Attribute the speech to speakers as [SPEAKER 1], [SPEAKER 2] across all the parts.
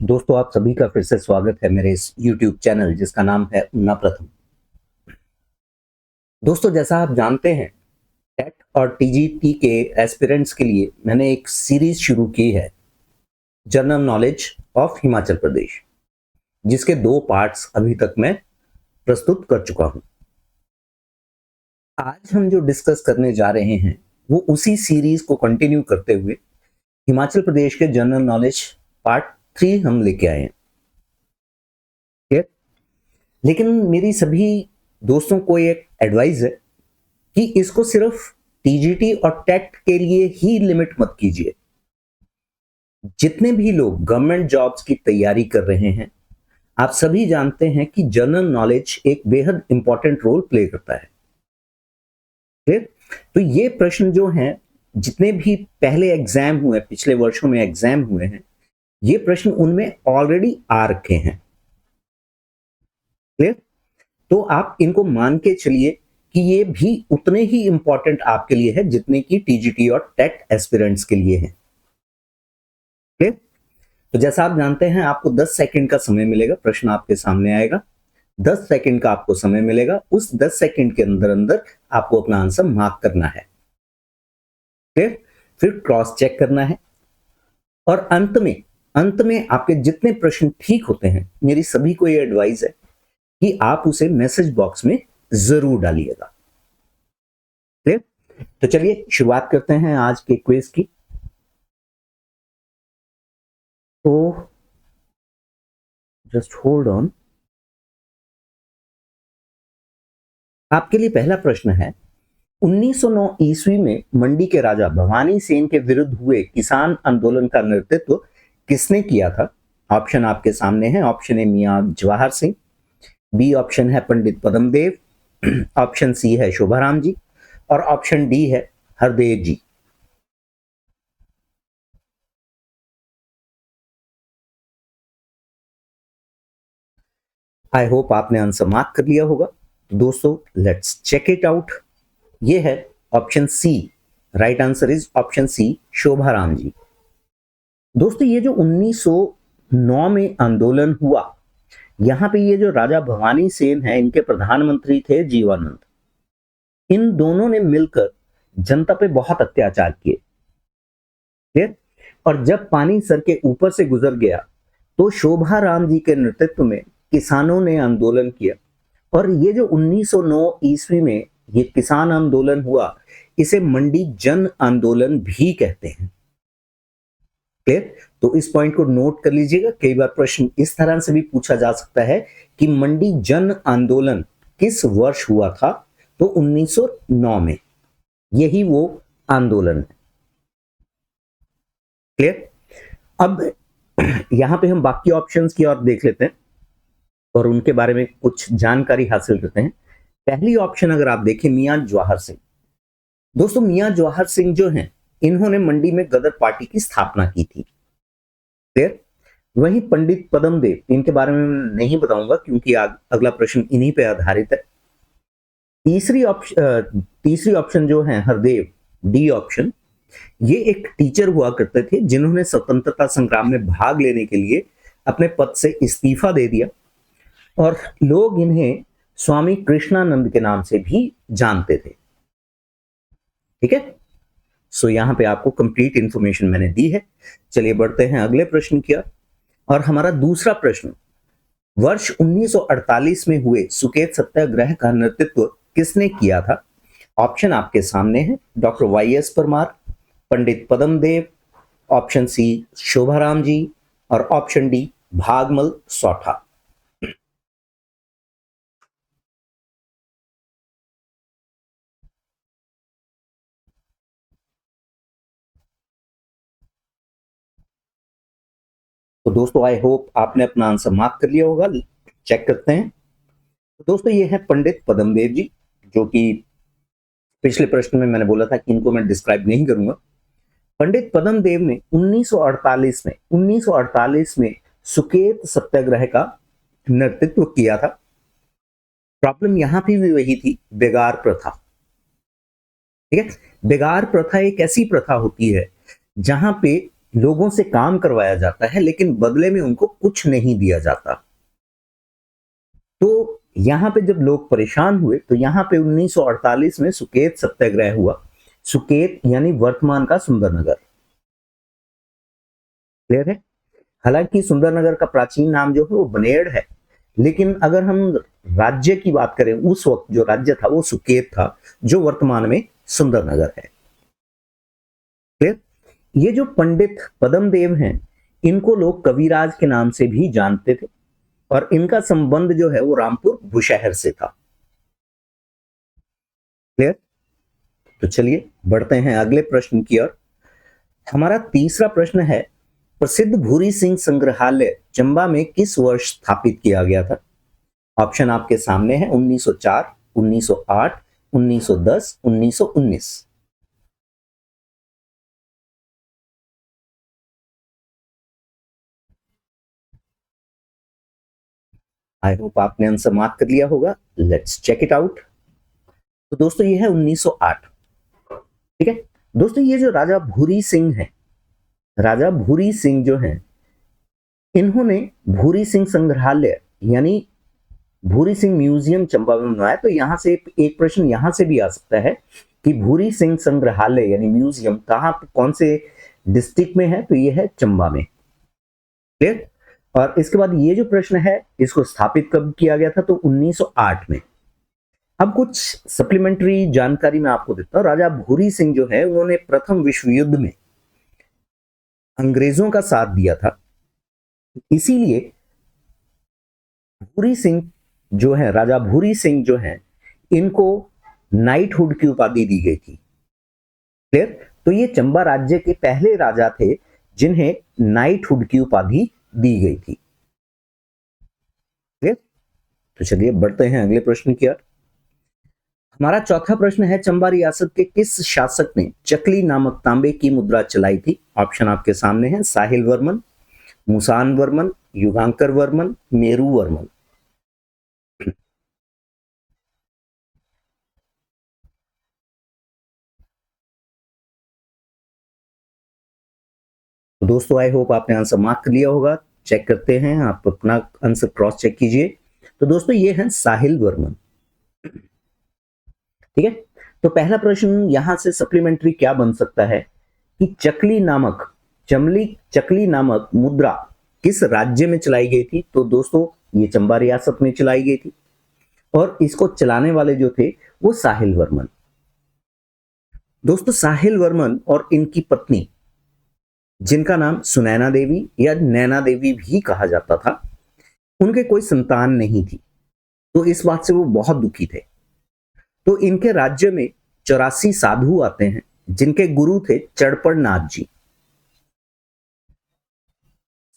[SPEAKER 1] दोस्तों, आप सभी का फिर से स्वागत है मेरे इस YouTube चैनल जिसका नाम है उन्ना प्रथम। दोस्तों, जैसा आप जानते हैं, टेट और टीजीटी के एस्पिरेंट्स के लिए मैंने एक सीरीज शुरू की है, general knowledge of Himachal Pradesh, जिसके 2 पार्ट्स अभी तक मैं प्रस्तुत कर चुका हूं। आज हम जो डिस्कस करने जा रहे हैं वो उसी सीरीज को कंटिन्यू करते हुए हिमाचल प्रदेश के जनरल नॉलेज पार्ट 3 हम लेके आए हैं। लेकिन मेरी सभी दोस्तों को एक एडवाइस है कि इसको सिर्फ टीजीटी और टेट के लिए ही लिमिट मत कीजिए। जितने भी लोग गवर्नमेंट जॉब्स की तैयारी कर रहे हैं, आप सभी जानते हैं कि जनरल नॉलेज एक बेहद इंपॉर्टेंट रोल प्ले करता है। फिर तो ये प्रश्न जो हैं, जितने भी पहले एग्जाम हुए, पिछले वर्षों में एग्जाम हुए हैं, ये प्रश्न उनमें ऑलरेडी आ रखे हैं। क्लियर? तो आप इनको मान के चलिए कि ये भी उतने ही इंपॉर्टेंट आपके लिए है जितने की टीजीटी और टेट एस्पिरेंट्स के लिए है। क्लियर? तो जैसा आप जानते हैं, आपको 10 सेकंड का समय मिलेगा। प्रश्न आपके सामने आएगा, 10 सेकंड का आपको समय मिलेगा। उस 10 सेकंड के अंदर अंदर आपको अपना आंसर मार्क करना है। क्लियर? फिर क्रॉस चेक करना है और अंत में आपके जितने प्रश्न ठीक होते हैं, मेरी सभी को ये एडवाइस है कि आप उसे मैसेज बॉक्स में जरूर डालिएगा। क्लियर? तो चलिए शुरुआत करते हैं आज के क्विज की। तो जस्ट होल्ड ऑन। आपके लिए पहला प्रश्न है, 1909 ईस्वी में मंडी के राजा भवानी सेन के विरुद्ध हुए किसान आंदोलन का नेतृत्व किसने किया था? ऑप्शन आपके सामने है। Option A Mian Jawahar Singh, B option है पंडित पद्मदेव, ऑप्शन सी है शोभाराम जी और ऑप्शन डी है हरदेव जी। आई होप आपने आंसर मार्क कर लिया होगा। दोस्तों, लेट्स चेक इट आउट। ये है option C. Right answer is option C, Shobharam ji. दोस्तों, ये जो 1909 में आंदोलन हुआ, यहां पे ये जो राजा भवानी सेन है, इनके प्रधानमंत्री थे जीवानंद। इन दोनों ने मिलकर जनता पे बहुत अत्याचार किए। ठीक? और जब पानी सर के ऊपर से गुजर गया तो शोभाराम जी के नेतृत्व में किसानों ने आंदोलन किया। और ये जो 1909 ईस्वी में ये किसान आंदोलन हुआ, इसे मंडी जन आंदोलन भी कहते हैं। क्लियर? तो इस पॉइंट को नोट कर लीजिएगा। कई बार प्रश्न इस तरह से भी पूछा जा सकता है कि मंडी जन आंदोलन किस वर्ष हुआ था? तो 1909 में। यही वो आंदोलन है। क्लियर? अब यहां पे हम बाकी ऑप्शंस की ओर देख लेते हैं और उनके बारे में कुछ जानकारी हासिल करते हैं। पहली ऑप्शन अगर आप देखें, मियां जवाहर सिंह। दोस्तों, मियां जवाहर सिंह जो हैं, इन्होंने मंडी में गदर पार्टी की स्थापना की थी। क्लियर? वहीं पंडित पद्मदेव, इनके बारे में नहीं बताऊंगा क्योंकि अगला प्रश्न इन्हीं पे आधारित है। तीसरी ऑप्शन जो है हरदेव, डी ऑप्शन, ये एक टीचर हुआ करते थे जिन्होंने स्वतंत्रता संग्राम में भाग लेने के लिए अपने पद से इस्तीफा दे दिया और लोग इन्हें स्वामी कृष्णानंद के नाम से भी जानते थे। ठीक है? सो यहां पे आपको कंप्लीट इंफॉर्मेशन मैंने दी है। चलिए बढ़ते हैं अगले प्रश्न की ओर। और हमारा दूसरा प्रश्न, वर्ष 1948 में हुए सुकेत सत्याग्रह का नेतृत्व किसने किया था? ऑप्शन आपके सामने है। डॉक्टर वाई.एस. परमार, पंडित पद्मदेव, ऑप्शन सी शोभाराम जी और ऑप्शन डी भागमल सौठा। तो दोस्तों, आई होप आपने अपना आंसर मार्क कर लिया होगा। चेक करते हैं। तो दोस्तों, ये है पंडित पद्मदेव जी, जो कि पिछले प्रश्न में मैंने बोला था कि इनको मैं डिस्क्राइब नहीं करूंगा। पंडित पद्मदेव ने 1948 में सुकेत सत्याग्रह का नेतृत्व किया था। प्रॉब्लम यहां भी वही थी, बेगार प्रथा। ठीक है? बेगार प्रथा एक ऐसी प्रथा होती है जहां पे लोगों से काम करवाया जाता है लेकिन बदले में उनको कुछ नहीं दिया जाता। तो यहां पे जब लोग परेशान हुए तो यहां पे 1948 में सुकेत सत्याग्रह हुआ। सुकेत यानी वर्तमान का सुंदरनगर। क्लियर है? हालांकि सुंदरनगर का प्राचीन नाम जो है वो बनेड़ है, लेकिन अगर हम राज्य की बात करें उस वक्त जो राज्य था वो सुकेत था, जो वर्तमान में सुंदरनगर है। क्लियर? ये जो पंडित पद्मदेव हैं, इनको लोग कविराज के नाम से भी जानते थे और इनका संबंध जो है वो रामपुर बुशहर से था। क्लियर? तो चलिए बढ़ते हैं अगले प्रश्न की ओर। हमारा तीसरा प्रश्न है, प्रसिद्ध भूरी सिंह संग्रहालय चंबा में किस वर्ष स्थापित किया गया था? ऑप्शन आपके सामने है, 1904, 1908, 1910, 1919। आई होप आपने आंसर मार्क कर लिया होगा। Let's check it out. तो दोस्तों ये है 1908। ठीक है दोस्तों, ये जो राजा भूरी सिंह है, राजा भूरी सिंह जो है, इन्होंने भूरी सिंह संग्रहालय यानी भूरी सिंह म्यूजियम चंबा में बनवाया। तो यहां से एक प्रश्न यहां से भी आ सकता है कि भूरी सिंह संग्रहालय यानी म्यूजियम कहां, कौन से डिस्ट्रिक्ट में है? तो ये है चंबा में। क्लियर? और इसके बाद ये जो प्रश्न है, इसको स्थापित कब किया गया था? तो 1908 में। अब कुछ सप्लीमेंट्री जानकारी मैं आपको देता हूं। राजा भूरी सिंह जो है, उन्होंने प्रथम विश्व युद्ध में अंग्रेजों का साथ दिया था, इसीलिए भूरी सिंह जो है, राजा भूरी सिंह जो है, इनको नाइटहुड की उपाधि दी गई थी। क्लियर? तो ये चंबा राज्य के पहले राजा थे जिन्हें नाइटहुड की उपाधि दी गई थी। क्लियर? तो चलिए बढ़ते हैं अगले प्रश्न की ओर। हमारा चौथा प्रश्न है, चंबा रियासत के किस शासक ने चकली नामक तांबे की मुद्रा चलाई थी? ऑप्शन आपके सामने है, साहिल वर्मन, मुसान वर्मन, युगांकर वर्मन, मेरू वर्मन। तो दोस्तों आई होप आपने आंसर मार्क कर लिया होगा। चेक करते हैं, आप अपना आंसर क्रॉस चेक कीजिए। तो दोस्तों ये है साहिल वर्मन। ठीक है, तो पहला प्रश्न यहां से सप्लीमेंट्री क्या बन सकता है कि चकली नामक मुद्रा किस राज्य में चलाई गई थी? तो दोस्तों ये चंबा रियासत में चलाई गई थी और इसको चलाने वाले जो थे वो साहिल वर्मन। दोस्तों साहिल वर्मन और इनकी पत्नी, जिनका नाम सुनैना देवी या नैना देवी भी कहा जाता था, उनके कोई संतान नहीं थी। तो इस बात से वो बहुत दुखी थे। तो इनके राज्य में 84 साधु आते हैं जिनके गुरु थे चड़पड़ नाथ जी।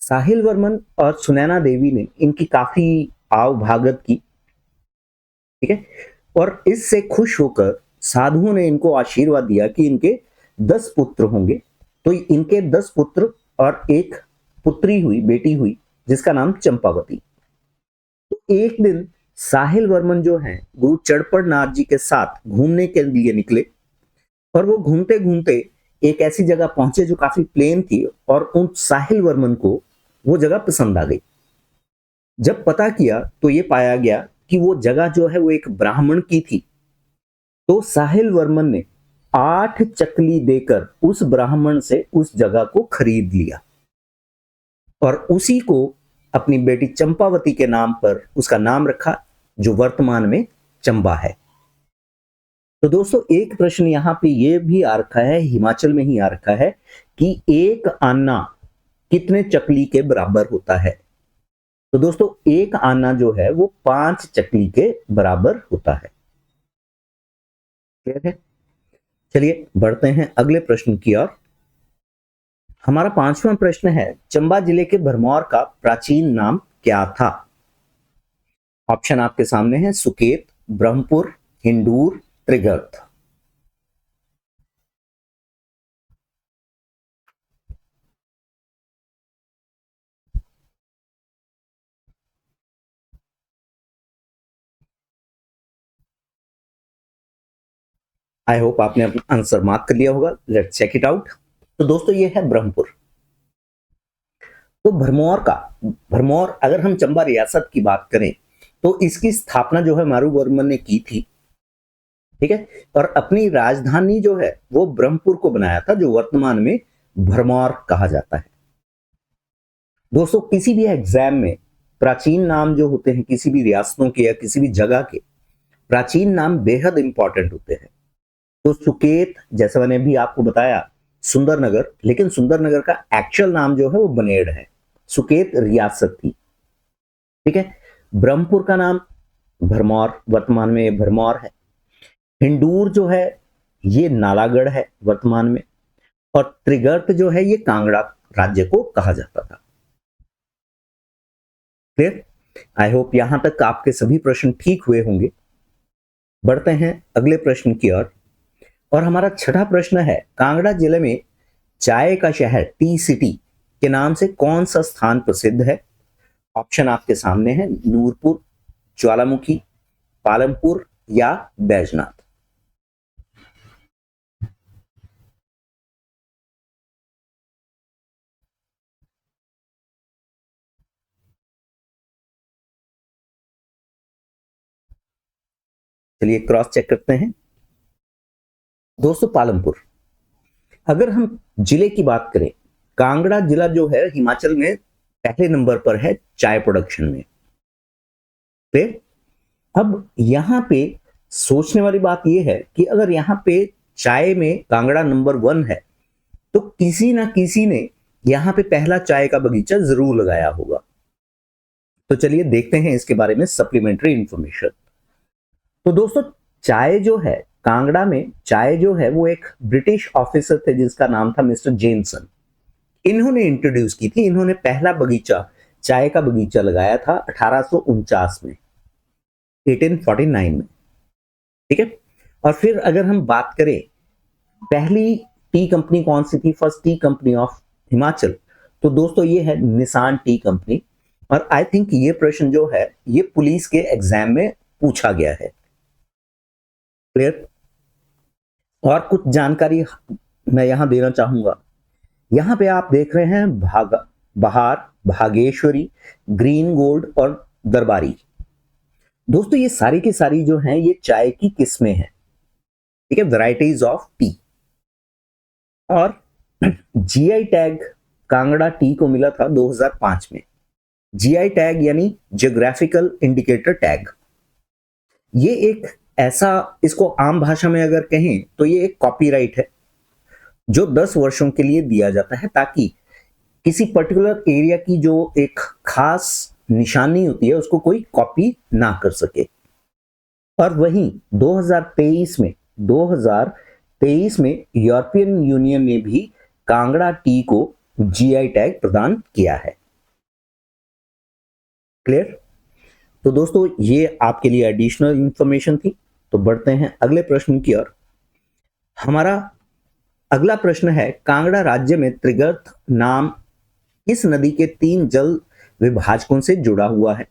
[SPEAKER 1] साहिल वर्मन और सुनैना देवी ने इनकी काफी आव भागत की। ठीक है, और इससे खुश होकर साधुओं ने इनको आशीर्वाद दिया कि इनके 10 पुत्र होंगे। तो इनके 10 पुत्र और एक पुत्री हुई, बेटी हुई, जिसका नाम चंपावती। तो एक दिन साहिल वर्मन जो है गुरु चड़पड़ नाथ जी के साथ घूमने के लिए निकले और वो घूमते घूमते एक ऐसी जगह पहुंचे जो काफी प्लेन थी और उन साहिल वर्मन को वो जगह पसंद आ गई। जब पता किया तो ये पाया गया कि वो जगह जो है वो एक ब्राह्मण की थी। तो साहिल वर्मन ने 8 चकली देकर उस ब्राह्मण से उस जगह को खरीद लिया और उसी को अपनी बेटी चंपावती के नाम पर उसका नाम रखा, जो वर्तमान में चंबा है। तो दोस्तों एक प्रश्न यहां पे ये भी आ रखा है, हिमाचल में ही आ रखा है कि एक आना कितने चकली के बराबर होता है? तो दोस्तों एक आना जो है वो 5 चकली के बराबर होता है। क्लियर है? चलिए बढ़ते हैं अगले प्रश्न की ओर। हमारा पांचवा प्रश्न है, चंबा जिले के भरमौर का प्राचीन नाम क्या था? ऑप्शन आपके सामने है, सुकेत, ब्रह्मपुर, हिंडूर, त्रिगर्त। आई होप आपने अपना आंसर मार्क कर लिया होगा। Let's check it out. तो दोस्तों ये है ब्रह्मपुर। तो भरमौर अगर हम चंबा रियासत की बात करें तो इसकी स्थापना जो है मारूवर्मन ने की थी, ठीक है, और अपनी राजधानी जो है वो ब्रह्मपुर को बनाया था, जो वर्तमान में भरमौर कहा जाता है। दोस्तों किसी भी एग्जाम में प्राचीन नाम जो होते हैं किसी भी रियासतों के या किसी भी जगह के, प्राचीन नाम बेहद इंपॉर्टेंट होते हैं। तो सुकेत, जैसा मैंने भी आपको बताया, सुंदरनगर, लेकिन सुंदरनगर का एक्चुअल नाम जो है वो बनेड़ है, सुकेत रियासत थी, ठीक है। ब्रह्मपुर का नाम भरमौर, वर्तमान में भरमौर है। हिंडूर जो है ये नालागढ़ है वर्तमान में, और त्रिगर्त जो है ये कांगड़ा राज्य को कहा जाता था। क्लियर? आई होप यहां तक आपके सभी प्रश्न ठीक हुए होंगे। बढ़ते हैं अगले प्रश्न की ओर, और हमारा छठा प्रश्न है, कांगड़ा जिले में चाय का शहर, टी सिटी के नाम से कौन सा स्थान प्रसिद्ध है? ऑप्शन आपके सामने है, नूरपुर, ज्वालामुखी, पालमपुर या बैजनाथ। चलिए क्रॉस चेक करते हैं। दोस्तों पालमपुर। अगर हम जिले की बात करें, कांगड़ा जिला जो है हिमाचल में पहले नंबर पर है चाय प्रोडक्शन में। अब यहां पे सोचने वाली बात यह है कि अगर यहां पे चाय में कांगड़ा नंबर 1 है तो किसी ना किसी ने यहां पे पहला चाय का बगीचा जरूर लगाया होगा। तो चलिए देखते हैं इसके बारे में सप्लीमेंट्री इंफॉर्मेशन। तो दोस्तों चाय जो है, कांगड़ा में चाय जो है वो एक ब्रिटिश ऑफिसर थे जिसका नाम था मिस्टर जेमसन। इन्होंने इंट्रोड्यूस की थी, इन्होंने पहला बगीचा, चाय का बगीचा लगाया था 1849 में, 1849 में, ठीक है। और फिर अगर हम बात करें पहली टी कंपनी कौन सी थी, first T company of Himachal, तो दोस्तों ये है निसान टी कंपनी। और आई थिंक ये प्रश्न जो है ये पुलिस के एग्जाम में पूछा गया है। क्लियर? और कुछ जानकारी मैं यहां देना चाहूंगा। यहां पे आप देख रहे हैं बहार, भागेश्वरी, ग्रीन गोल्ड और दरबारी। दोस्तों ये सारी की सारी जो हैं ये चाय की किस्में हैं, ठीक है, वैरायटीज ऑफ टी। और जीआई टैग कांगड़ा टी को मिला था 2005 में। जीआई टैग यानी जियोग्राफिकल इंडिकेटर टैग। ये एक ऐसा, इसको आम भाषा में अगर कहें तो ये एक कॉपीराइट है जो 10 वर्षों के लिए दिया जाता है, ताकि किसी पर्टिकुलर एरिया की जो एक खास निशानी होती है उसको कोई कॉपी ना कर सके। और वहीं 2023 में यूरोपियन यूनियन ने भी कांगड़ा टी को जीआई टैग प्रदान किया है। क्लियर? तो दोस्तों ये आपके लिए एडिशनल इंफॉर्मेशन थी। तो बढ़ते हैं अगले प्रश्न की ओर। हमारा अगला प्रश्न है, कांगड़ा राज्य में त्रिगर्त नाम इस नदी के 3 जल विभाजकों से जुड़ा हुआ है?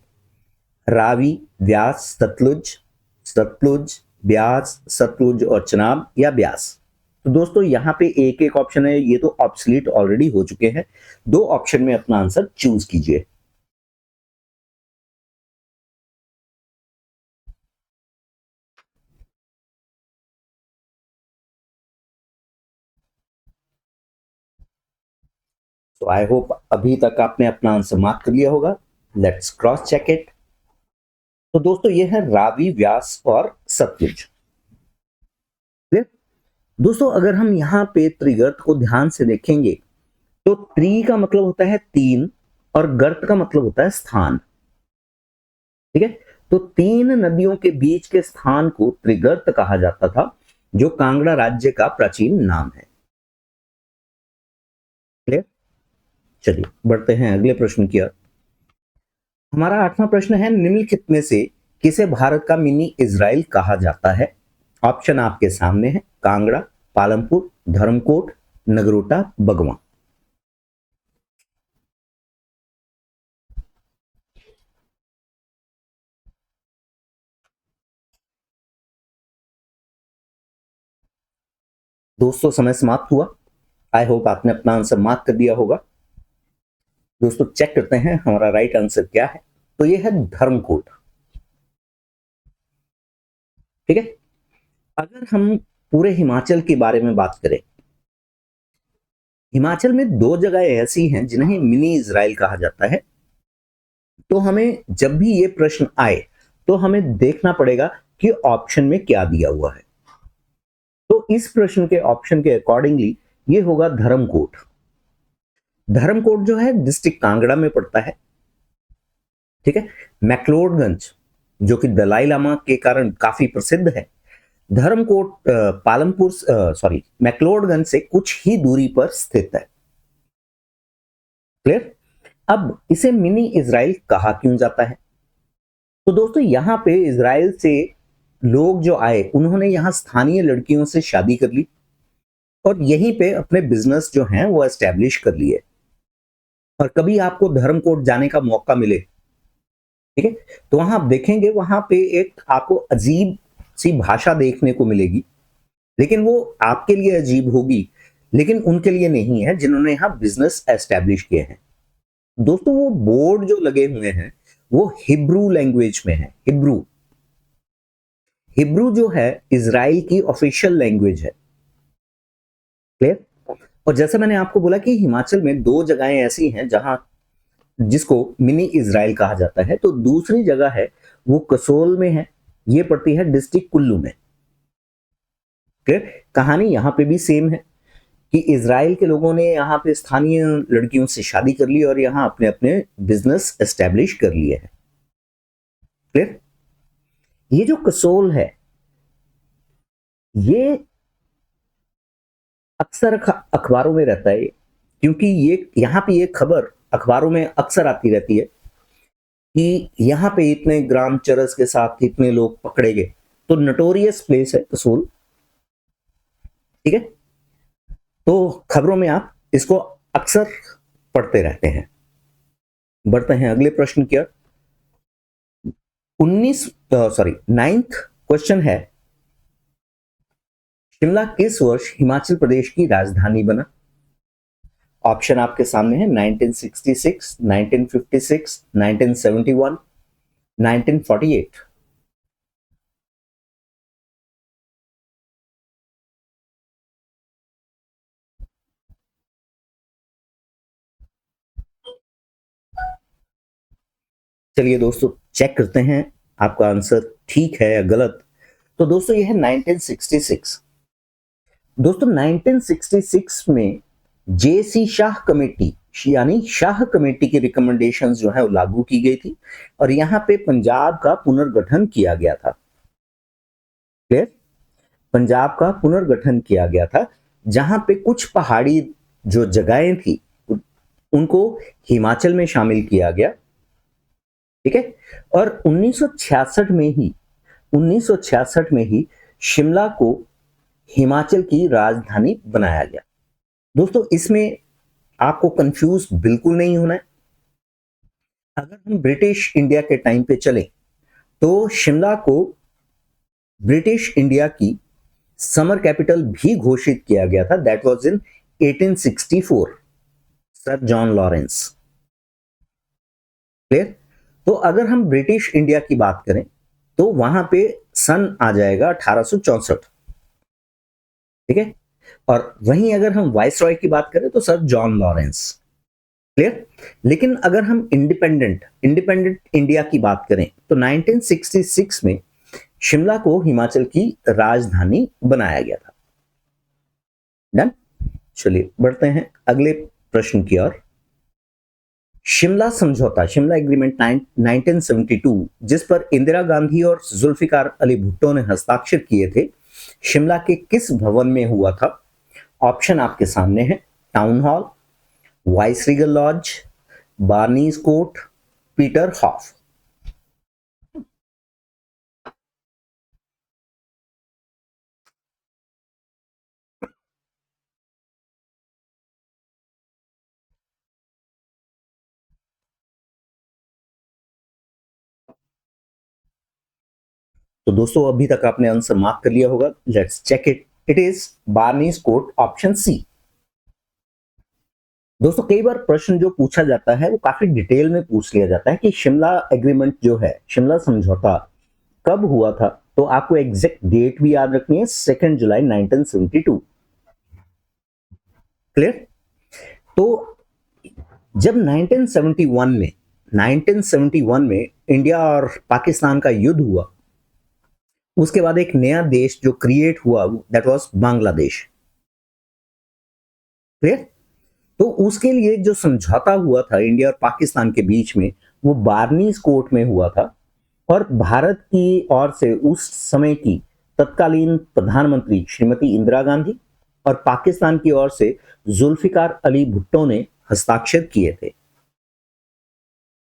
[SPEAKER 1] रावी, व्यास, सतलुज, सतलुज, ब्यास, सतलुज और चनाब या ब्यास। तो दोस्तों यहां पे एक एक ऑप्शन है, ये तो ऑब्सलीट ऑलरेडी हो चुके हैं। 2 ऑप्शन में अपना आंसर चूज कीजिए। तो आई होप अभी तक आपने अपना आंसर मार्क कर लिया होगा। Let's cross check it. तो दोस्तों ये है रावी, व्यास और सतलुज। दोस्तों अगर हम यहाँ पे त्रिगर्त को ध्यान से देखेंगे तो त्रि का मतलब होता है 3 और गर्त का मतलब होता है स्थान, ठीक है। तो 3 नदियों के बीच के स्थान को त्रिगर्त कहा जाता था, जो कांगड़ा राज्य का प्राचीन नाम है। क्लियर? चलिए बढ़ते हैं अगले प्रश्न की ओर। हमारा 8वां प्रश्न है, निम्नलिखित में से किसे भारत का मिनी इजराइल कहा जाता है? ऑप्शन आपके सामने है, कांगड़ा, पालमपुर, धर्मकोट, नगरोटा, बगवा। दोस्तों समय समाप्त हुआ। आई होप आपने अपना आंसर मार्क कर दिया होगा। दोस्तों चेक करते हैं हमारा राइट आंसर क्या है। तो ये है धर्मकोट। ठीक है। अगर हम पूरे हिमाचल के बारे में बात करें, हिमाचल में दो जगह ऐसी हैं जिन्हें मिनी इजराइल कहा जाता है। तो हमें जब भी ये प्रश्न आए तो हमें देखना पड़ेगा कि ऑप्शन में क्या दिया हुआ है। तो इस प्रश्न के ऑप्शन के अकॉर्डिंगली ये होगा धर्मकोट। धर्मकोट जो है डिस्ट्रिक्ट कांगड़ा में पड़ता है। ठीक है। मैक्लोडगंज जो कि दलाई लामा के कारण काफी प्रसिद्ध है, धर्मकोट पालमपुर सॉरी मैक्लोडगंज से कुछ ही दूरी पर स्थित है। क्लियर। अब इसे मिनी इजराइल कहा क्यों जाता है? तो दोस्तों यहां पे इजराइल से लोग जो आए उन्होंने यहां स्थानीय लड़कियों से शादी कर ली और यहीं पे अपने बिजनेस जो हैं वो एस्टेब्लिश कर लिए। और कभी आपको धर्मकोट जाने का मौका मिले, ठीक है, तो वहां आप देखेंगे वहां पे एक आपको अजीब सी भाषा देखने को मिलेगी, लेकिन वो आपके लिए अजीब होगी, लेकिन उनके लिए नहीं है जिन्होंने यहाँ बिजनेस एस्टेब्लिश किए हैं। दोस्तों वो बोर्ड जो लगे हुए हैं वो हिब्रू लैंग्वेज में है। हिब्रू हिब्रू जो है इजराइल की ऑफिशियल लैंग्वेज है। क्लियर। और जैसे मैंने आपको बोला कि हिमाचल में दो जगहें ऐसी हैं जहां जिसको मिनी इजराइल कहा जाता है, तो दूसरी जगह है वो कसोल में है, ये पड़ती है डिस्ट्रिक्ट कुल्लू में। क्लियर। कहानी यहां पे भी सेम है कि इजराइल के लोगों ने यहाँ पे स्थानीय लड़कियों से शादी कर ली और यहाँ अपने अपने बिजनेस एस्टेब्लिश कर लिए हैं। क्लियर। ये जो कसोल है ये अक्सर अखबारों में रहता है, क्योंकि ये यहाँ पे ये खबर अखबारों में अक्सर आती रहती है कि यहाँ पे इतने ग्राम चरस के साथ इतने लोग पकड़े गए। तो नटोरियस प्लेस है कसोल। ठीक है। तो खबरों में आप इसको अक्सर पढ़ते रहते हैं। बढ़ते हैं अगले प्रश्न की ओर। 9th क्वेश्चन है, शिमला किस वर्ष हिमाचल प्रदेश की राजधानी बना? ऑप्शन आपके सामने है 1966, 1956, 1971, 1948। चलिए दोस्तों चेक करते हैं आपका आंसर ठीक है या गलत। तो दोस्तों यह है 1966। दोस्तों 1966 में जेसी शाह कमेटी यानी शाह कमेटी की रिकमेंडेशंस जो है वो लागू की गई थी और यहाँ पे पंजाब का पुनर्गठन किया गया था। क्लियर। पंजाब का पुनर्गठन किया गया था जहां पे कुछ पहाड़ी जो जगहें थी उनको हिमाचल में शामिल किया गया। ठीक है। और 1966 में ही 1966 में ही शिमला को हिमाचल की राजधानी बनाया गया। दोस्तों इसमें आपको कंफ्यूज बिल्कुल नहीं होना है। अगर हम ब्रिटिश इंडिया के टाइम पे चले तो शिमला को ब्रिटिश इंडिया की समर कैपिटल भी घोषित किया गया था। That was in 1864, sir John Lawrence. Clear. तो अगर हम ब्रिटिश इंडिया की बात करें तो वहां पे सन आ जाएगा 1864। ठीक है। और वहीं अगर हम वाइस रॉय की बात करें तो सर जॉन लॉरेंस। क्लियर। लेकिन अगर हम इंडिपेंडेंट इंडिया की बात करें तो 1966 में शिमला को हिमाचल की राजधानी बनाया गया था। डन। चलिए बढ़ते हैं अगले प्रश्न की ओर। शिमला समझौता, शिमला एग्रीमेंट 1972, जिस पर इंदिरा गांधी और जुल्फिकार अली भुट्टो ने हस्ताक्षर किए थे, शिमला के किस भवन में हुआ था? ऑप्शन आपके सामने है, Town Hall, Viceregal Lodge, Barnes Court, Peterhof. तो दोस्तों अभी तक आपने आंसर मार्क कर लिया होगा। Let's check it. It is Barnes Court, option C. दोस्तों कई बार प्रश्न जो पूछा जाता है वो काफी डिटेल में पूछ लिया जाता है कि शिमला एग्रीमेंट जो है, शिमला समझौता कब हुआ था। तो आपको एग्जैक्ट डेट भी याद रखनी है, 2 जुलाई 1972। क्लियर। तो जब 1971 में इंडिया और पाकिस्तान का युद्ध हुआ, उसके बाद एक नया देश जो क्रिएट हुआ, दैट वाज बांग्लादेश। क्लियर। तो उसके लिए जो समझौता हुआ था इंडिया और पाकिस्तान के बीच में, वो बार्नीज कोर्ट में हुआ था। और भारत की ओर से उस समय की तत्कालीन प्रधानमंत्री श्रीमती इंदिरा गांधी और पाकिस्तान की ओर से जुल्फिकार अली भुट्टो ने हस्ताक्षर किए थे।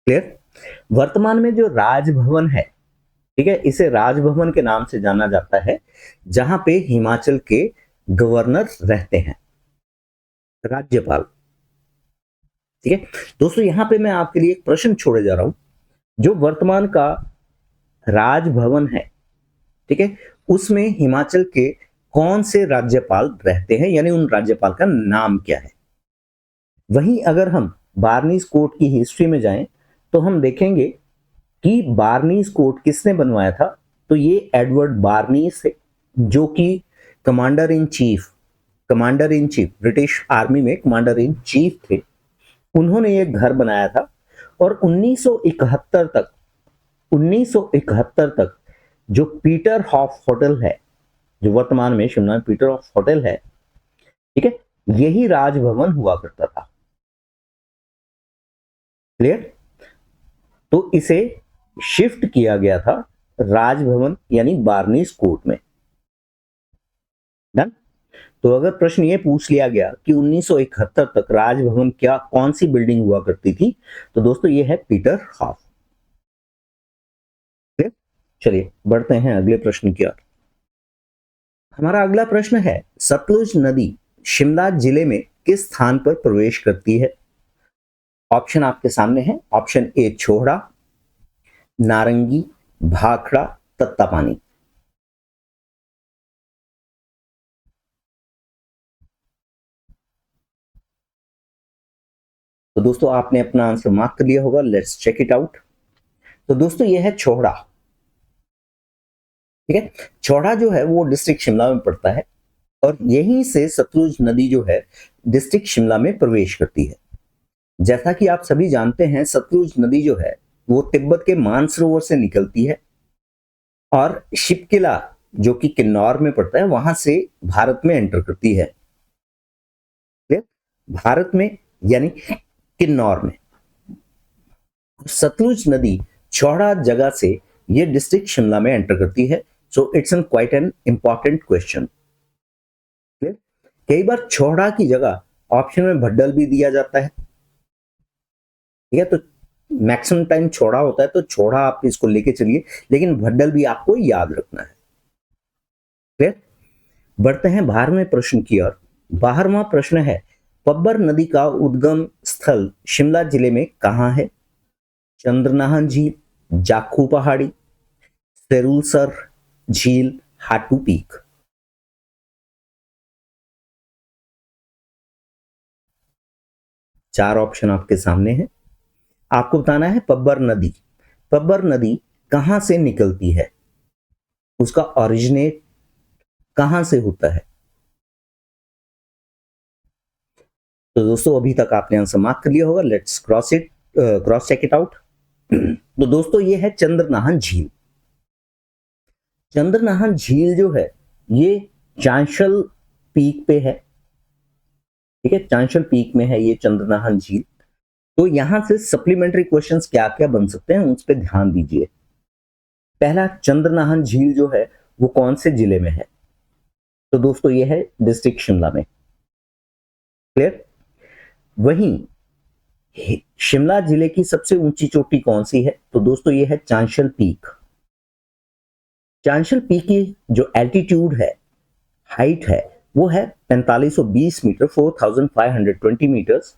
[SPEAKER 1] क्लियर। वर्तमान में जो राजभवन है, ठीक है, इसे राजभवन के नाम से जाना जाता है, जहां पे हिमाचल के गवर्नर रहते हैं, राज्यपाल। ठीक है दोस्तों, यहां पे मैं आपके लिए एक प्रश्न छोड़े जा रहा हूं। जो वर्तमान का राजभवन है, ठीक है, उसमें हिमाचल के कौन से राज्यपाल रहते हैं, यानी उन राज्यपाल का नाम क्या है। वहीं अगर हम बार्नीज कोर्ट की हिस्ट्री में जाएं तो हम देखेंगे कि बार्नीज कोर्ट किसने बनवाया था। तो ये एडवर्ड बार्नीज थे, जो कि commander in chief British army में कमांडर इन चीफ थे। उन्होंने एक घर बनाया था और 1971 तक जो पीटर हॉफ होटल है, जो वर्तमान में शिमला में पीटर हॉफ होटल है, ठीक है, यही राजभवन हुआ करता था। क्लियर। तो इसे शिफ्ट किया गया था राजभवन यानी बार्नीज कोर्ट में। डन। तो अगर प्रश्न ये पूछ लिया गया कि 1971 तक राजभवन क्या कौन सी बिल्डिंग हुआ करती थी, तो दोस्तों ये है पीटर हॉफ। चलिए बढ़ते हैं अगले प्रश्न की ओर। हमारा अगला प्रश्न है, सतलुज नदी शिमला जिले में किस स्थान पर प्रवेश करती है। ऑप्शन आपके सामने है। ऑप्शन ए छोहड़ा, नारंगी, भाखड़ा, तत्तापानी। तो दोस्तों आपने अपना आंसर मार्क कर लिया होगा, लेट्स चेक इट आउट। तो दोस्तों यह है छोहड़ा। ठीक है, छोहड़ा जो है वो डिस्ट्रिक्ट शिमला में पड़ता है और यहीं से सतलुज नदी जो है डिस्ट्रिक्ट शिमला में प्रवेश करती है। जैसा कि आप सभी जानते हैं, सतलुज नदी जो है वो तिब्बत के मानसरोवर से निकलती है और शिपकिला जो कि किन्नौर में पड़ता है, वहां से भारत में एंटर करती है। भारत में यानी किन्नौर में। सतलुज नदी चौड़ा जगह से ये डिस्ट्रिक्ट शिमला में एंटर करती है। So it's an quite an important question. कई बार चौड़ा की जगह ऑप्शन में भड्डल भी दिया जाता है, ठीक है, तो मैक्सिमम टाइम चौड़ा होता है, तो चौड़ा आप इसको लेके चलिए, लेकिन भड्डल भी आपको याद रखना है। क्लियर। बढ़ते हैं 12वें प्रश्न की ओर। 12वां प्रश्न है, पब्बर नदी का उद्गम स्थल शिमला जिले में कहां है। चंद्रनाहन झील, जाखू पहाड़ी, सेरुलसर झील, हाटू पीक। चार ऑप्शन आपके सामने हैं। आपको बताना है पब्बर नदी कहां से निकलती है, उसका ओरिजिनेट कहां से होता है। तो दोस्तों अभी तक आपने आंसर मार्क कर लिया होगा, let's cross check it out. तो दोस्तों ये है चंद्रनाहन झील। चंद्रनाहन झील जो है ये चांशल पीक पे है, ठीक है, चांशल पीक में है ये चंद्रनाहन झील। तो यहां से सप्लीमेंट्री क्वेश्चंस क्या क्या बन सकते हैं उस पर ध्यान दीजिए। पहला, चंद्रनाहन झील जो है वो कौन से जिले में है। तो दोस्तों ये है डिस्ट्रिक्ट शिमला में। क्लियर। वहीं शिमला जिले की सबसे ऊंची चोटी कौन सी है। तो दोस्तों ये है चांशल पीक। चांशल पीक की जो एल्टीट्यूड है, हाइट है, वो है 4520 मीटर, 4520 मीटर्स।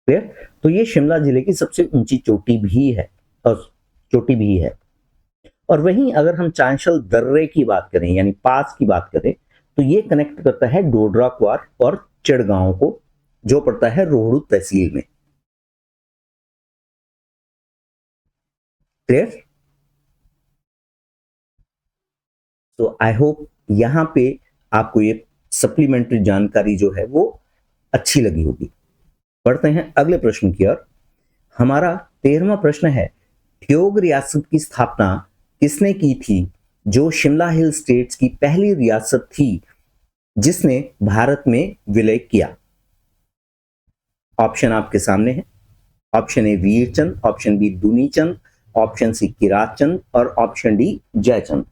[SPEAKER 1] क्लियर। तो ये शिमला जिले की सबसे ऊंची चोटी भी है और वहीं अगर हम चांशल दर्रे की बात करें यानी पास की बात करें, तो ये कनेक्ट करता है डोडरा क्वार और चिड़गांव को, जो पड़ता है रोहड़ू तहसील में। क्लियर? तो आई होप यहां पे आपको ये सप्लीमेंट्री जानकारी जो है वो अच्छी लगी होगी। पढ़ते हैं अगले प्रश्न की ओर। हमारा 13वां प्रश्न है, ठियोग रियासत की स्थापना किसने की थी, जो शिमला हिल स्टेट्स की पहली रियासत थी जिसने भारत में विलय किया? ऑप्शन आपके सामने है। Option A Virchand, option B Dunichand, option C Kiratchand और ऑप्शन डी जयचंद।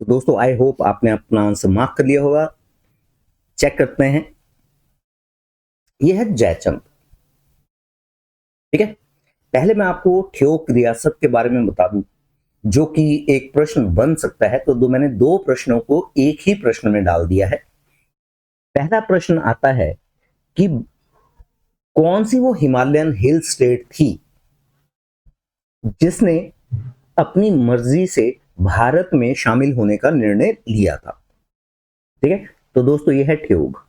[SPEAKER 1] तो दोस्तों आई होप आपने अपना आंसर मार्क कर लिया होगा। चेक करते हैं। यह है जयचंद। ठीक है, पहले मैं आपको ठियोग रियासत के बारे में बता दूं, जो कि एक प्रश्न बन सकता है, तो मैंने दो प्रश्नों को एक ही प्रश्न में डाल दिया है। पहला प्रश्न आता है कि कौन सी वो हिमालयन हिल स्टेट थी जिसने अपनी मर्जी से भारत में शामिल होने का निर्णय लिया था? ठीक है, तो दोस्तों यह है ठियोग।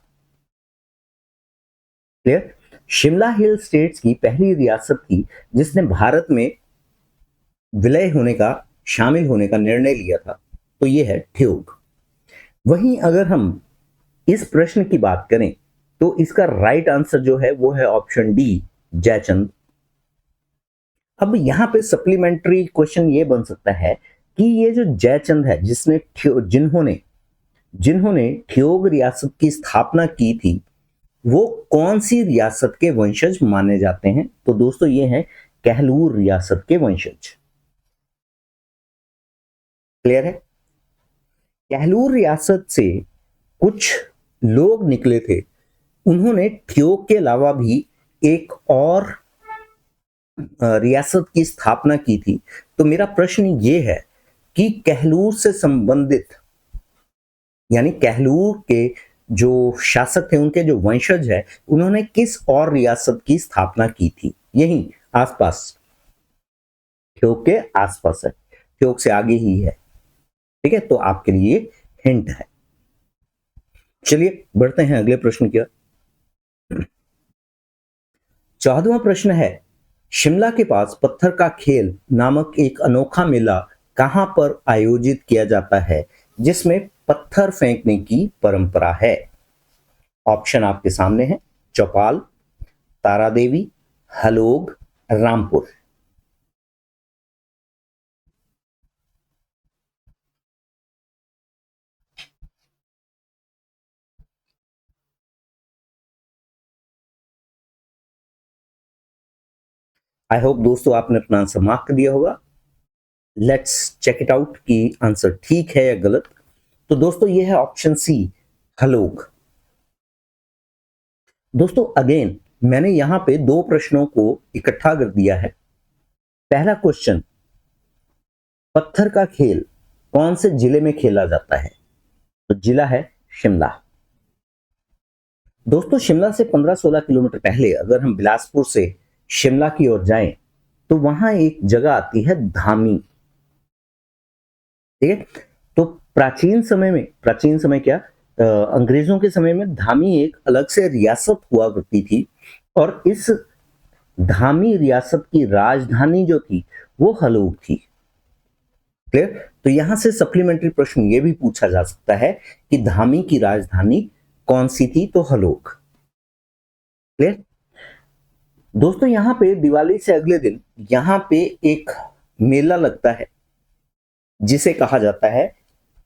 [SPEAKER 1] क्लियर? शिमला हिल स्टेट्स की पहली रियासत थी जिसने भारत में विलय होने का, शामिल होने का निर्णय लिया था, तो यह है ठियोग। वहीं अगर हम इस प्रश्न की बात करें तो इसका राइट आंसर जो है वो है ऑप्शन डी, जयचंद। अब यहां पे सप्लीमेंट्री क्वेश्चन ये बन सकता है कि ये जो जयचंद है, जिसने जिन्होंने जिन्होंने ठियोग रियासत की स्थापना की थी, वो कौन सी रियासत के वंशज माने जाते हैं? तो दोस्तों ये हैं कहलूर रियासत के वंशज। क्लियर है? कहलूर रियासत से कुछ लोग निकले थे, उन्होंने ठियोग के अलावा भी एक और रियासत की स्थापना की थी। तो मेरा प्रश्न ये है कि कहलूर से संबंधित, यानी कहलूर के जो शासक थे, उनके जो वंशज है, उन्होंने किस और रियासत की स्थापना की थी? यही आसपास, ठियोग के आसपास है, ठियोग से आगे ही है। ठीक है, तो आपके लिए हिंट है। चलिए बढ़ते हैं अगले प्रश्न की ओर। 14वां प्रश्न है, शिमला के पास पत्थर का खेल नामक एक अनोखा मेला कहां पर आयोजित किया जाता है जिसमें पत्थर फेंकने की परंपरा है? ऑप्शन आपके सामने है। चौपाल, तारा देवी, हलोग, रामपुर। आई होप दोस्तों आपने अपना आंसर मार्क कर दिया होगा। लेट्स चेक इट आउट कि आंसर ठीक है या गलत। तो दोस्तों ये है ऑप्शन सी, हलोग। दोस्तों अगेन मैंने यहां पे दो प्रश्नों को इकट्ठा कर दिया है। पहला क्वेश्चन, पत्थर का खेल कौन से जिले में खेला जाता है? तो जिला है शिमला। दोस्तों शिमला से 15-16 किलोमीटर पहले अगर हम बिलासपुर से शिमला की ओर जाएं तो वहां एक जगह आती है धामी। ठीक है, तो प्राचीन समय क्या, अंग्रेजों के समय में धामी एक अलग से रियासत हुआ करती थी, और इस धामी रियासत की राजधानी जो थी वो हलोग थी। क्लियर? तो यहां से सप्लीमेंट्री प्रश्न ये भी पूछा जा सकता है कि धामी की राजधानी कौन सी थी? तो हलोग। क्लियर? दोस्तों यहां पे दिवाली से अगले दिन यहां पे एक मेला लगता है जिसे कहा जाता है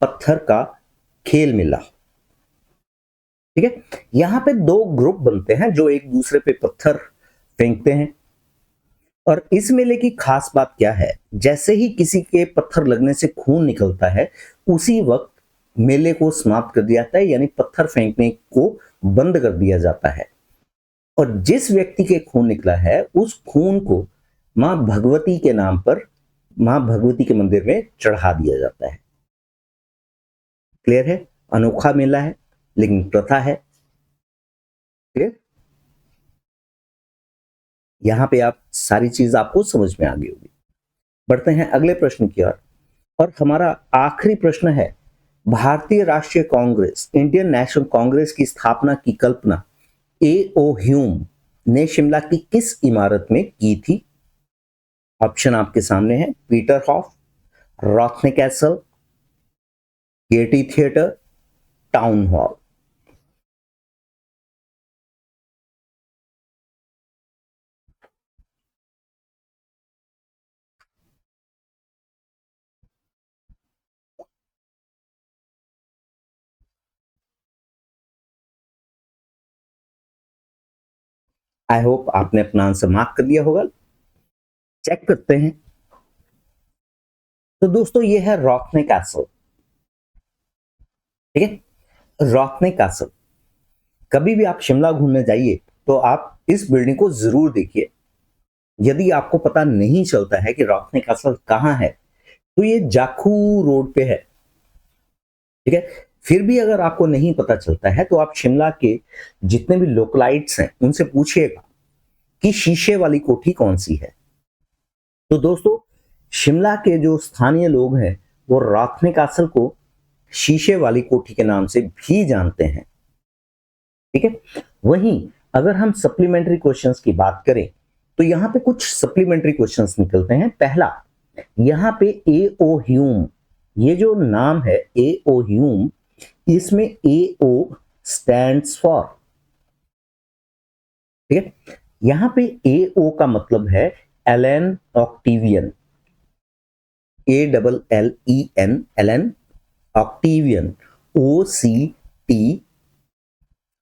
[SPEAKER 1] पत्थर का खेल मेला। ठीक है, यहां पे दो ग्रुप बनते हैं जो एक दूसरे पे पत्थर फेंकते हैं, और इस मेले की खास बात क्या है, जैसे ही किसी के पत्थर लगने से खून निकलता है उसी वक्त मेले को समाप्त कर दिया जाता है, यानी पत्थर फेंकने को बंद कर दिया जाता है, और जिस व्यक्ति के खून निकला है उस खून को मां भगवती के नाम पर, मां भगवती के मंदिर में चढ़ा दिया जाता है। क्लियर है? अनोखा मेला है लेकिन प्रथा है। क्लियर? यहां पे आप सारी चीज आपको समझ में आ गई होगी। बढ़ते हैं अगले प्रश्न की ओर, और हमारा आखिरी प्रश्न है, भारतीय राष्ट्रीय कांग्रेस इंडियन नेशनल कांग्रेस की स्थापना की कल्पना ए ओ ह्यूम ने शिमला की किस इमारत में की थी? ऑप्शन आपके सामने है, Peterhof, Rothney Castle, Gaiety Theatre, Town Hall. I hope आपने अपना आंसर मार्क कर दिया होगा। चेक करते हैं। तो दोस्तों ये है रॉथने कैसल। ठीक है, रॉथने कैसल। कभी भी आप शिमला घूमने जाइए तो आप इस बिल्डिंग को जरूर देखिए। यदि आपको पता नहीं चलता है कि रॉथने कैसल कहां है, तो ये जाखू रोड पे है। ठीक है, फिर भी अगर आपको नहीं पता चलता है तो आप शिमला के जितने भी लोकलाइट्स हैं उनसे पूछिएगा कि शीशे वाली कोठी कौन सी है। तो दोस्तों शिमला के जो स्थानीय लोग हैं वो रॉथने कैसल को शीशे वाली कोठी के नाम से भी जानते हैं। ठीक है, वहीं अगर हम सप्लीमेंट्री क्वेश्चंस की बात करें तो यहां पे कुछ सप्लीमेंट्री क्वेश्चंस निकलते हैं। पहला, यहां पे ए ओ ह्यूम, ये जो नाम है ए ओ ह्यूम, इसमें ए ओ स्टैंड्स फॉर। ठीक है, यहां पे ए ओ का मतलब है Allen Octavian, A double L E N, Allen Octavian, O C T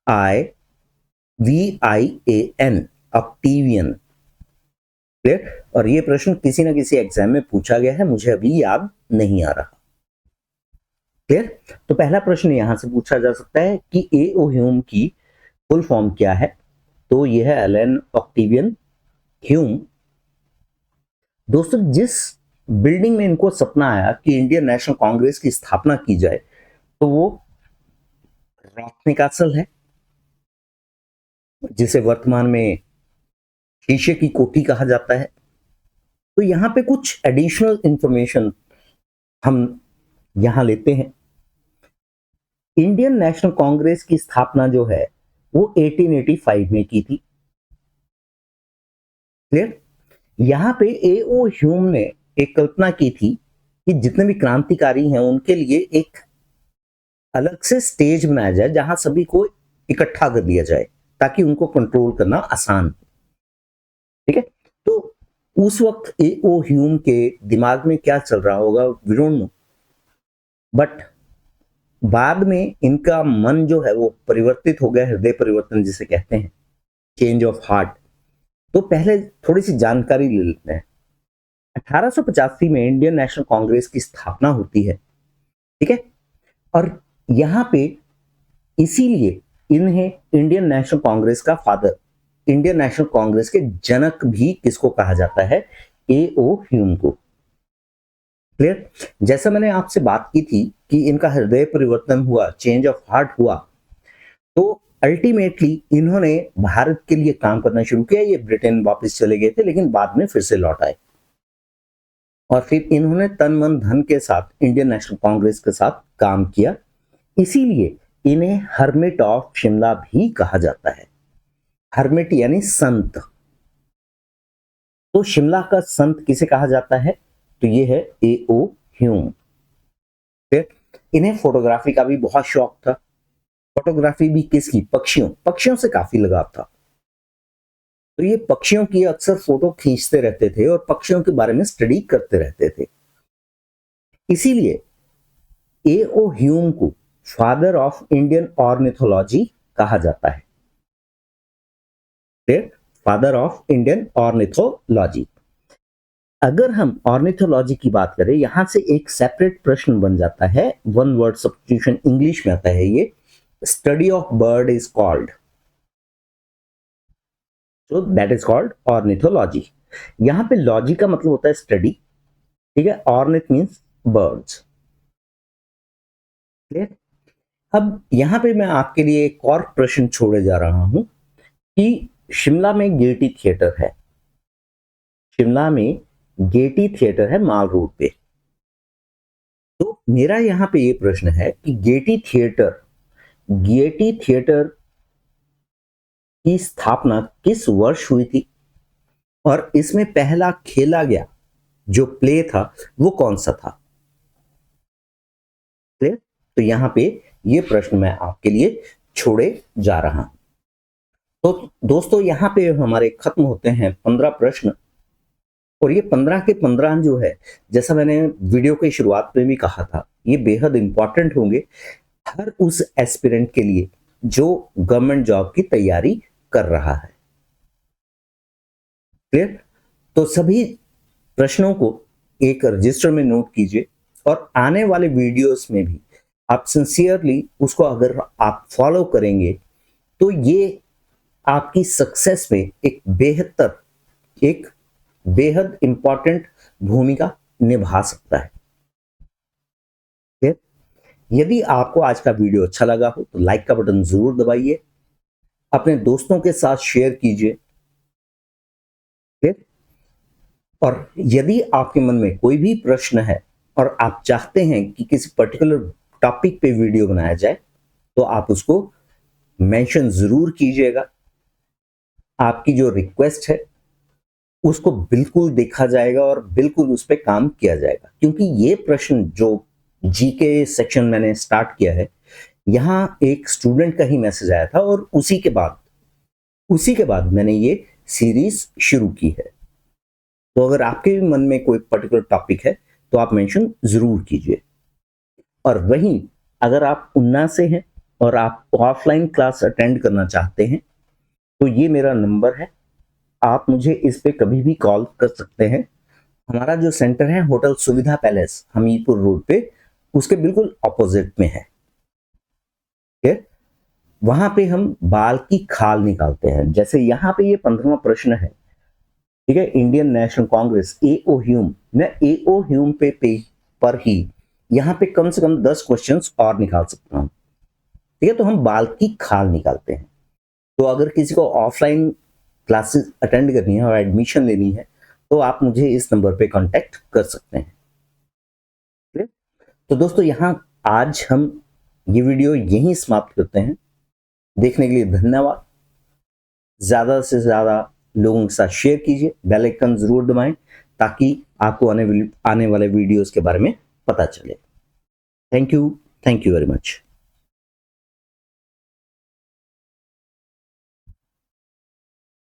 [SPEAKER 1] I V I A N, Octavian. Clear? और ये प्रश्न किसी ना किसी एग्जाम में पूछा गया है, मुझे अभी याद नहीं आ रहा। क्लियर? तो पहला प्रश्न यहां से पूछा जा सकता है कि ए ओ ह्यूम की फुल फॉर्म क्या है? तो यह है एलन ऑक्टिवियन ह्यूम। दोस्तों जिस बिल्डिंग में इनको सपना आया कि इंडियन नेशनल कांग्रेस की स्थापना की जाए, तो वो रॉथने कैसल है, जिसे वर्तमान में शीशे की कोठी कहा जाता है। तो यहां पे कुछ एडिशनल इंफॉर्मेशन हम यहां लेते हैं। इंडियन नेशनल कांग्रेस की स्थापना जो है वो 1885 में की थी। क्लियर? यहां पे ए ओ ह्यूम ने एक कल्पना की थी कि जितने भी क्रांतिकारी हैं उनके लिए एक अलग से स्टेज बनाया जाए जहां सभी को इकट्ठा कर लिया जाए ताकि उनको कंट्रोल करना आसान हो। ठीक है, तो उस वक्त ए ओ ह्यूम के दिमाग में क्या चल रहा होगा, वी डोंट नो, बट बाद में इनका मन जो है वो परिवर्तित हो गया, हृदय परिवर्तन जिसे कहते हैं, चेंज ऑफ हार्ट। तो पहले थोड़ी सी जानकारी ले लेते हैं। 1885 में इंडियन नेशनल कांग्रेस की स्थापना होती है। ठीक है, और यहां पे इसीलिए इन्हें इंडियन नेशनल कांग्रेस का फादर, इंडियन नेशनल कांग्रेस के जनक भी किसको कहा जाता है? ए ओ ह्यूम को। क्लियर? जैसा मैंने आपसे बात की थी कि इनका हृदय परिवर्तन हुआ, चेंज ऑफ हार्ट हुआ, तो अल्टीमेटली इन्होंने भारत के लिए काम करना शुरू किया। ये ब्रिटेन वापस चले गए थे लेकिन बाद में फिर से लौट आए, और फिर इन्होंने तन मन धन के साथ इंडियन नेशनल कांग्रेस के साथ काम किया। इसीलिए इन्हें हर्मिट ऑफ शिमला भी कहा जाता है। हर्मिट यानी संत। तो शिमला का संत किसे कहा जाता है? तो ये है ए ओ ह्यूम। इन्हें फोटोग्राफी का भी बहुत शौक था। फोटोग्राफी भी किसकी? पक्षियों, पक्षियों से काफी लगाव था। तो ये पक्षियों की अक्सर फोटो खींचते रहते थे और पक्षियों के बारे में स्टडी करते रहते थे। इसीलिए ए ओ ह्यूम को फादर ऑफ इंडियन ऑर्निथोलॉजी कहा जाता है। Father of Indian ornithology. अगर हम ऑर्निथोलॉजी की बात करें, यहां से एक सेपरेट प्रश्न बन जाता है, वन वर्ड सब्स्टिट्यूशन इंग्लिश में आता है ये, study of bird is called, so that is called ornithology. यहां पे लॉजी का मतलब होता है स्टडी। ठीक है, ऑर्निथ मींस बर्ड्स। क्लियर? अब यहां पे मैं आपके लिए एक और प्रश्न छोड़े जा रहा हूं कि शिमला में गेयटी थिएटर है। शिमला में गेटी थिएटर है माल रोड पे। तो मेरा यहाँ पे ये प्रश्न है कि गेटी थिएटर की स्थापना किस वर्ष हुई थी और इसमें पहला खेला गया जो प्ले था वो कौन सा था। क्लियर? तो यहाँ पे ये प्रश्न मैं आपके लिए छोड़े जा रहा हूं। तो दोस्तों यहाँ पे हमारे खत्म होते हैं 15 प्रश्न, और ये 15 के 15 जो है, जैसा मैंने वीडियो की शुरुआत में भी कहा था, ये बेहद इंपॉर्टेंट होंगे हर उस एस्पिरेंट के लिए जो गवर्नमेंट जॉब की तैयारी कर रहा है। क्लियर? तो सभी प्रश्नों को एक रजिस्टर में नोट कीजिए, और आने वाले वीडियोस में भी आप सिंसियरली उसको अगर आप फॉलो करेंगे तो ये आपकी सक्सेस में एक बेहद इंपॉर्टेंट भूमिका निभा सकता है। यदि आपको आज का वीडियो अच्छा लगा हो तो लाइक का बटन जरूर दबाइए, अपने दोस्तों के साथ शेयर कीजिए। और यदि आपके मन में कोई भी प्रश्न है और आप चाहते हैं कि किसी पर्टिकुलर टॉपिक पे वीडियो बनाया जाए तो आप उसको मेंशन जरूर कीजिएगा। आपकी जो रिक्वेस्ट है उसको बिल्कुल देखा जाएगा और बिल्कुल उस पर काम किया जाएगा, क्योंकि ये प्रश्न जो जीके सेक्शन मैंने स्टार्ट किया है, यहाँ एक स्टूडेंट का ही मैसेज आया था और उसी के बाद मैंने ये सीरीज शुरू की है। तो अगर आपके भी मन में कोई पर्टिकुलर टॉपिक है तो आप मेंशन जरूर कीजिए। और वहीं अगर आप उन्ना से हैं और आप ऑफलाइन क्लास अटेंड करना चाहते हैं तो ये मेरा नंबर है, आप मुझे इस पे कभी भी कॉल कर सकते हैं। हमारा जो सेंटर है होटल सुविधा पैलेस हमीरपुर रोड पे, उसके बिल्कुल ऑपोजिट में है। ठीक, वहां पे हम बाल की खाल निकालते हैं। जैसे यहाँ पे ये 15वां प्रश्न है, ठीक है, इंडियन नेशनल कांग्रेस एओ ह्यूम, मैं एओ ह्यूम पे पर ही यहाँ पे कम से कम 10 क्वेश्चंस और निकाल सकता हूँ। ठीक है, तो हम बाल की खाल निकालते हैं। तो अगर किसी को ऑफलाइन क्लासेस अटेंड करनी है और एडमिशन लेनी है तो आप मुझे इस नंबर पे कांटेक्ट कर सकते हैं। तो दोस्तों यहाँ आज हम ये वीडियो यहीं समाप्त करते हैं। देखने के लिए धन्यवाद। ज्यादा से ज्यादा लोगों के साथ शेयर कीजिए, बेल आइकन जरूर दबाएं ताकि आपको आने वाले वीडियोस के बारे में पता चले। Thank you very much.